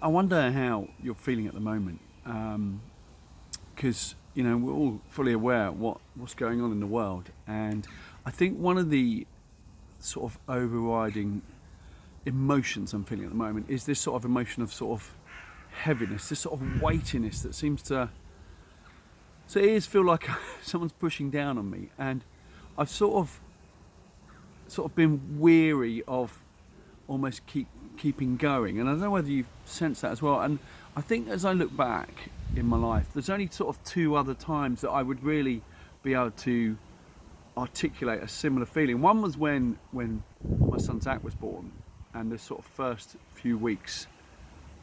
I wonder how you're feeling at the moment, because we're all fully aware what's going on in the world, and I think one of the sort of overriding emotions I'm feeling at the moment is this sort of emotion of sort of heaviness, this sort of weightiness that seems to. So it is feel like someone's pushing down on me, and I've sort of been weary of almost keeping going, and I don't know whether you've sensed that as well. And I think as I look back in my life, there's only sort of two other times that I would really be able to articulate a similar feeling. One was when my son Zach was born, and the sort of first few weeks,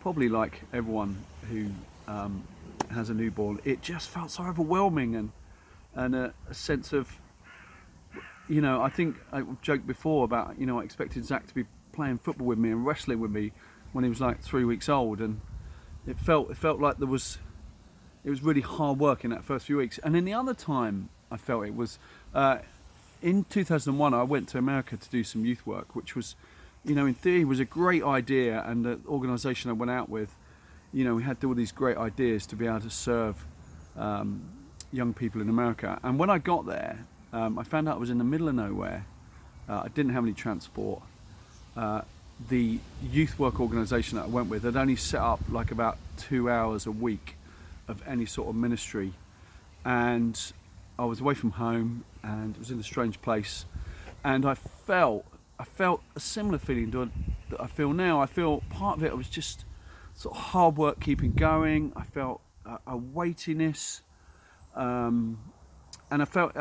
probably like everyone who has a newborn, it just felt so overwhelming, and a sense of, I think I've joked before about, I expected Zach to be playing football with me and wrestling with me when he was like 3 weeks old, and it felt like it was really hard work in that first few weeks. And then the other time I felt it was in 2001. I went to America to do some youth work, which was, in theory was a great idea, and the organisation I went out with, we had all these great ideas to be able to serve young people in America. And when I got there, I found out I was in the middle of nowhere. I didn't have any transport. The youth work organisation that I went with had only set up like about 2 hours a week of any sort of ministry, and I was away from home and it was in a strange place, and I felt a similar feeling that I feel now. I feel part of it was just sort of hard work keeping going. I felt a weightiness, and I felt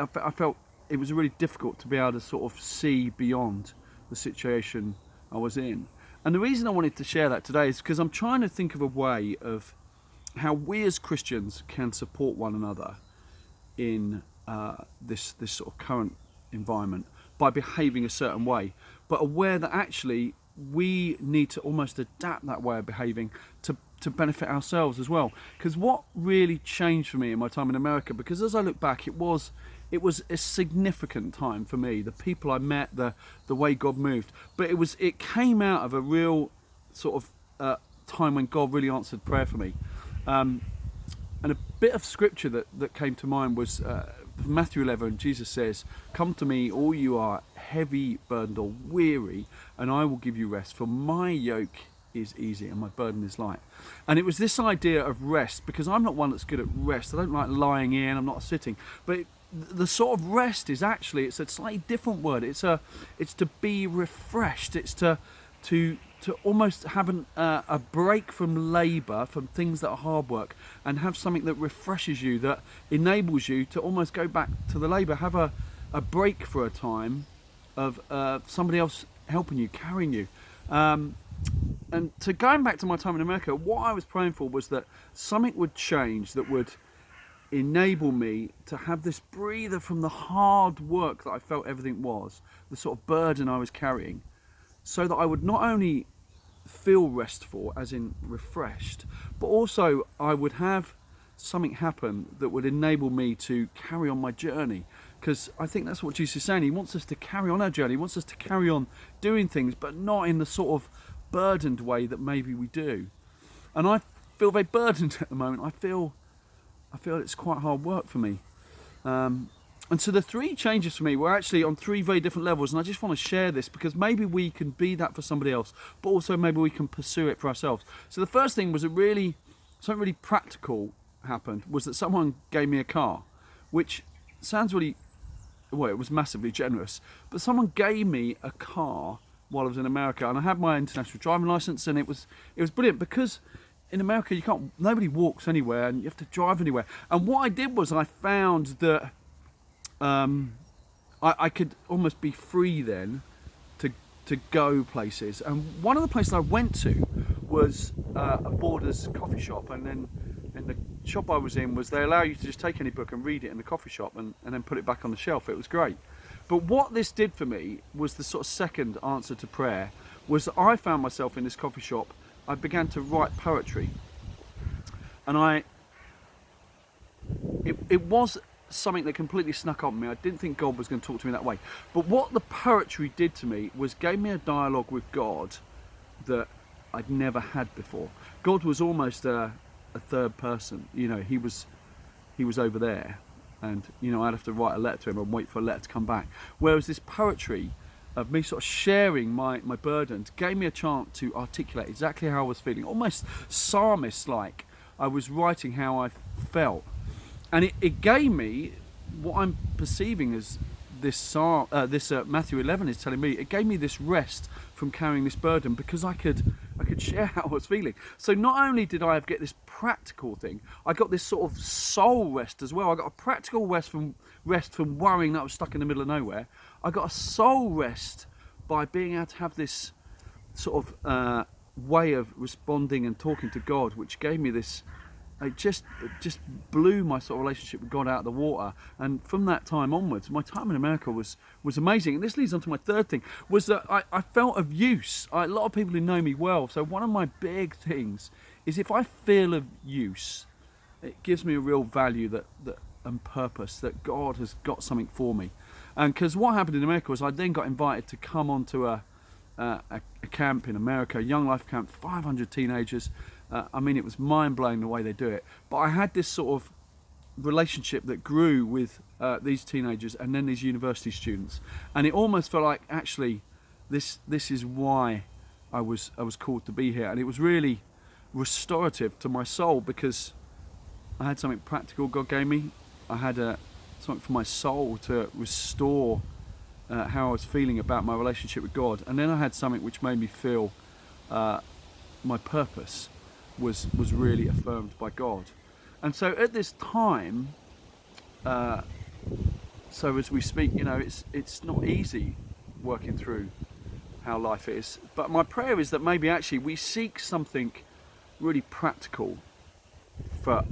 it was really difficult to be able to sort of see beyond the situation I was in. And the reason I wanted to share that today is because I'm trying to think of a way of how we as Christians can support one another in this sort of current environment by behaving a certain way, but aware that actually we need to almost adapt that way of behaving to benefit ourselves as well. Because what really changed for me in my time in America, because as I look back, it was a significant time for me. The people I met, the way God moved, but it came out of a real sort of time when God really answered prayer for me. And a bit of scripture that came to mind was Matthew 11. Jesus says, "Come to me, all you are heavy burdened or weary, and I will give you rest. For my yoke is easy and my burden is light." And it was this idea of rest, because I'm not one that's good at rest. I don't like lying in. I'm not sitting, but the sort of rest is actually, it's a slightly different word. It's to be refreshed. It's to almost have a break from labour, from things that are hard work, and have something that refreshes you, that enables you to almost go back to the labour, have a break for a time of somebody else helping you, carrying you. And to going back to my time in America, what I was praying for was that something would change that would enable me to have this breather from the hard work that I felt everything was, the sort of burden I was carrying, so that I would not only feel restful, as in refreshed, but also I would have something happen that would enable me to carry on my journey. Because I think that's what Jesus is saying. He wants us to carry on our journey. He wants us to carry on doing things, but not in the sort of burdened way that maybe we do. And I feel very burdened at the moment. I feel it's quite hard work for me. And so the three changes for me were actually on three very different levels, and I just want to share this because maybe we can be that for somebody else, but also maybe we can pursue it for ourselves. So the first thing was something really practical happened, was that someone gave me a car, which sounds really, well, it was massively generous, but someone gave me a car while I was in America, and I had my international driving license, and it was brilliant because in America nobody walks anywhere and you have to drive anywhere. And what I did was I found that I could almost be free then to go places. And one of the places I went to was a Borders coffee shop, and then in the shop I was in they allow you to just take any book and read it in the coffee shop and then put it back on the shelf. It was great. But what this did for me was the sort of second answer to prayer, was that I found myself in this coffee shop. I began to write poetry, and it was something that completely snuck up on me. I didn't think God was going to talk to me that way, but what the poetry did to me was gave me a dialogue with God that I'd never had before. God was almost a third person. You know, he was over there, and you know, I'd have to write a letter to him and wait for a letter to come back. Whereas this poetry of me sort of sharing my burdens gave me a chance to articulate exactly how I was feeling, almost psalmist-like. I was writing how I felt, and it gave me what I'm perceiving as this Matthew 11 is telling me. It gave me this rest from carrying this burden, because I could share how I was feeling. So not only did I get this practical thing, I got this sort of soul rest as well. I got a practical rest from worrying that I was stuck in the middle of nowhere. I got a soul rest by being able to have this sort of way of responding and talking to God, which gave me this. It just blew my sort of relationship with God out of the water. And from that time onwards, my time in America was amazing. And this leads on to my third thing, was that I felt of use. A lot of people who know me well, so one of my big things is if I feel of use, it gives me a real value that and purpose, that God has got something for me. And because what happened in America was I then got invited to come onto a camp in America, a Young Life camp, 500 teenagers. I mean, it was mind-blowing the way they do it. But I had this sort of relationship that grew with these teenagers and then these university students, and it almost felt like, actually, this is why I was called to be here. And it was really restorative to my soul, because I had something practical God gave me. I had something for my soul to restore how I was feeling about my relationship with God, and then I had something which made me feel my purpose was really affirmed by God. And so at this time, so as we speak, you know, it's not easy working through how life is, but my prayer is that maybe actually we seek something really practical for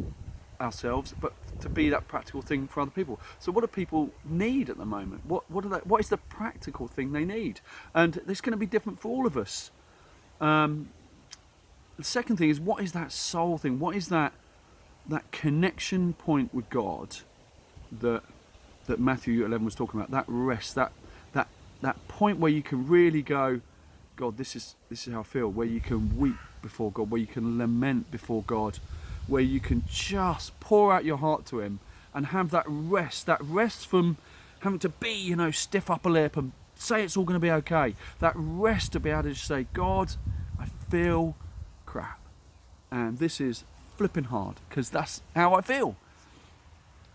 ourselves, but to be that practical thing for other people. So what do people need at the moment? What is the practical thing they need? And it's going to be different for all of us. The second thing is, what is that soul thing? What is that connection point with God that Matthew 11 was talking about? That rest, that point where you can really go, God, this is how I feel. Where you can weep before God, where you can lament before God, where you can just pour out your heart to Him and have that rest from having to be, you know, stiff upper lip and say it's all going to be okay. That rest to be able to just say, God, I feel crap, and this is flipping hard, because that's how I feel.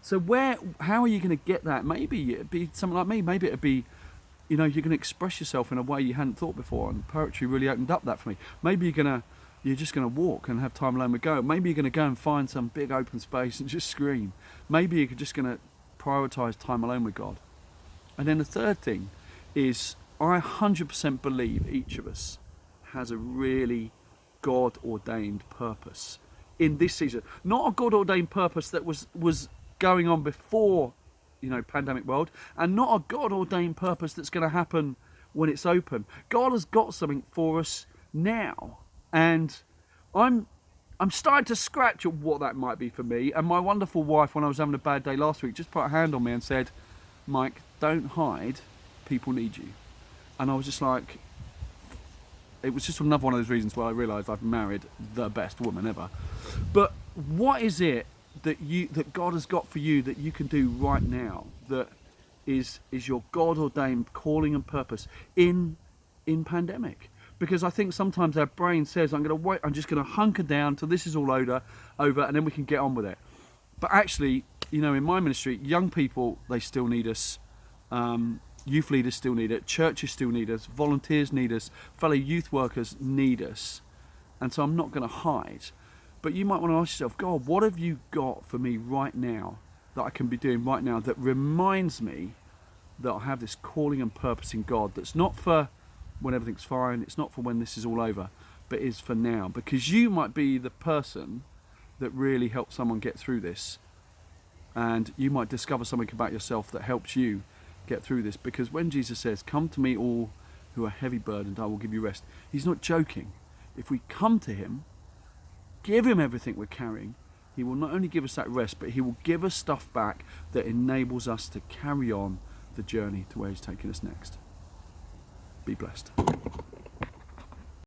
So how are you going to get that? Maybe it'd be something like me. Maybe it'd be, you know, you're going to express yourself in a way you hadn't thought before, and poetry really opened up that for me. Maybe you're just going to walk and have time alone with God. Maybe you're going to go and find some big open space and just scream. Maybe you're just going to prioritize time alone with God. And then the third thing is, I 100% believe each of us has a really God-ordained purpose in this season. Not a God-ordained purpose that was going on before, you know, pandemic world, and not a God-ordained purpose that's going to happen when it's open. God has got something for us now, and I'm starting to scratch at what that might be for me. And my wonderful wife, when I was having a bad day last week, just put a hand on me and said, Mike, don't hide, people need you. And I was just like, it was just another one of those reasons why I realised I've married the best woman ever. But what is it that God has got for you that you can do right now that is your God-ordained calling and purpose in pandemic? Because I think sometimes our brain says, I'm going to wait, I'm just going to hunker down till this is all over, and then we can get on with it. But actually, you know, in my ministry, young people, they still need us. Youth leaders still need it. Churches still need us. Volunteers need us. Fellow youth workers need us. And so I'm not going to hide. But you might want to ask yourself, God, what have you got for me right now that I can be doing right now that reminds me that I have this calling and purpose in God, that's not for when everything's fine, it's not for when this is all over, but is for now. Because you might be the person that really helps someone get through this. And you might discover something about yourself that helps you get through this. Because when Jesus says, come to me all who are heavy burdened, I will give you rest, He's not joking. If we come to Him, give Him everything we're carrying, He will not only give us that rest, but He will give us stuff back that enables us to carry on the journey to where He's taking us next. Be blessed.